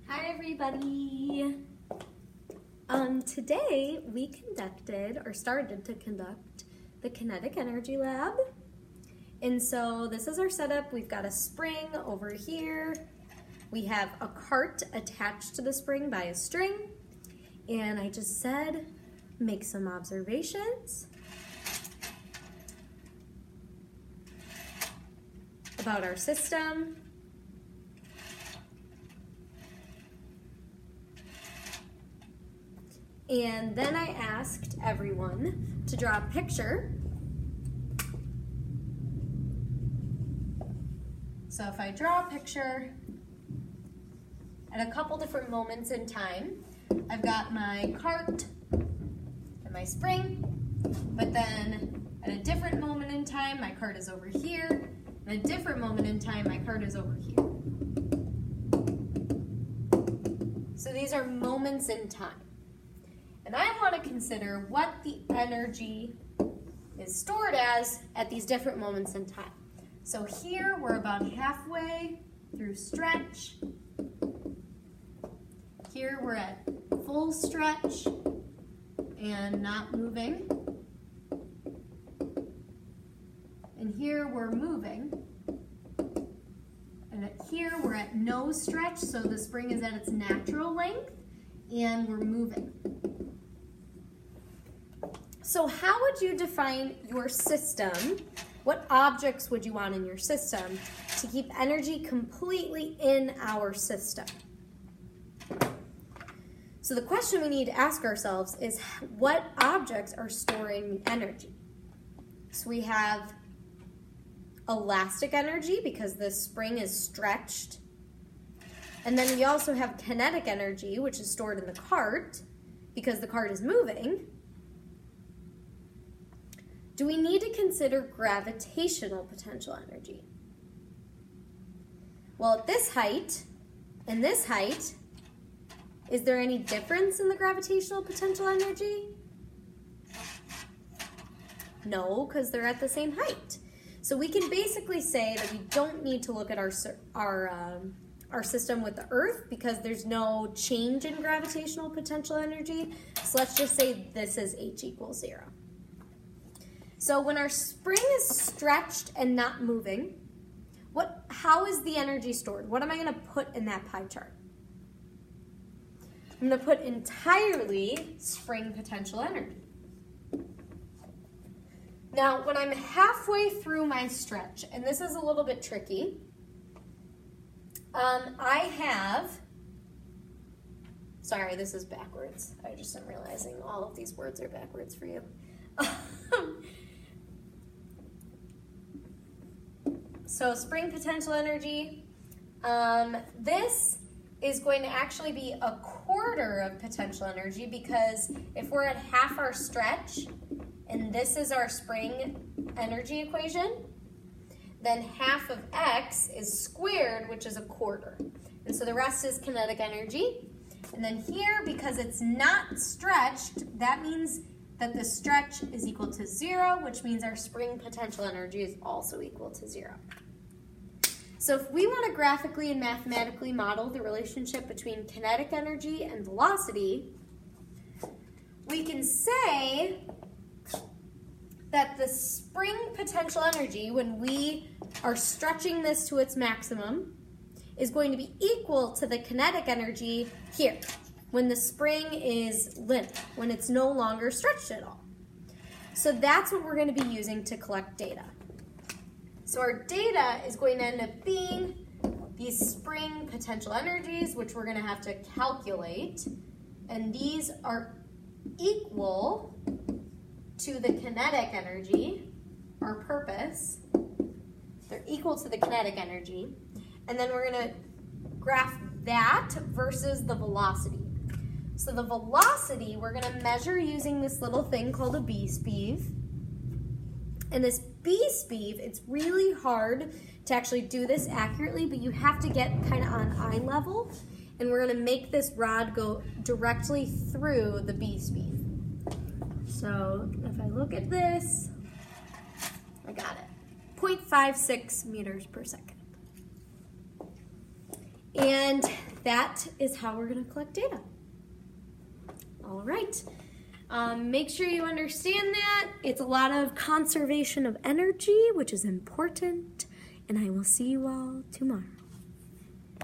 Hi everybody! Today we started to conduct the Kinetic Energy Lab. And so this is our setup. We've got a spring over here. We have a cart attached to the spring by a string. And I just said, make some observations about our system. And then I asked everyone to draw a picture. So if I draw a picture at a couple different moments in time, I've got my cart and my spring, but then at a different moment in time, my cart is over here. At a different moment in time, my cart is over here. So these are moments in time. And I want to consider what the energy is stored as at these different moments in time. So here we're about halfway through stretch. Here we're at full stretch and not moving. And here we're moving. And here we're at no stretch, so the spring is at its natural length and we're moving. So how would you define your system? What objects would you want in your system to keep energy completely in our system? So the question we need to ask ourselves is, what objects are storing energy? So we have elastic energy because the spring is stretched. And then we also have kinetic energy, which is stored in the cart because the cart is moving. Do we need to consider gravitational potential energy? Well, at this height and this height, is there any difference in the gravitational potential energy? No, because they're at the same height. So we can basically say that we don't need to look at our system with the Earth because there's no change in gravitational potential energy. So let's just say this is H equals 0. So when our spring is stretched and not moving, how is the energy stored? What am I going to put in that pie chart? I'm going to put entirely spring potential energy. Now, when I'm halfway through my stretch, and this is a little bit tricky, sorry, this is backwards. I just am realizing all of these words are backwards for you. So spring potential energy, this is going to actually be a quarter of potential energy because if we're at half our stretch and this is our spring energy equation, then half of x is squared, which is a quarter. And so the rest is kinetic energy. And then here, because it's not stretched, that means that the stretch is equal to 0, which means our spring potential energy is also equal to 0. So if we want to graphically and mathematically model the relationship between kinetic energy and velocity, we can say that the spring potential energy, when we are stretching this to its maximum, is going to be equal to the kinetic energy here, when the spring is limp, when it's no longer stretched at all. So that's what we're going to be using to collect data. So our data is going to end up being these spring potential energies, which we're going to have to calculate, and these are equal to the kinetic energy, our purpose. They're equal to the kinetic energy, and then we're going to graph that versus the velocity. So the velocity, we're going to measure using this little thing called a B-speed. And this B-speed, it's really hard to actually do this accurately, but you have to get kind of on eye level. And we're going to make this rod go directly through the B-speed. So if I look at this, I got it. 0.56 meters per second. And that is how we're going to collect data. All right. Make sure you understand that. It's a lot of conservation of energy, which is important. And I will see you all tomorrow.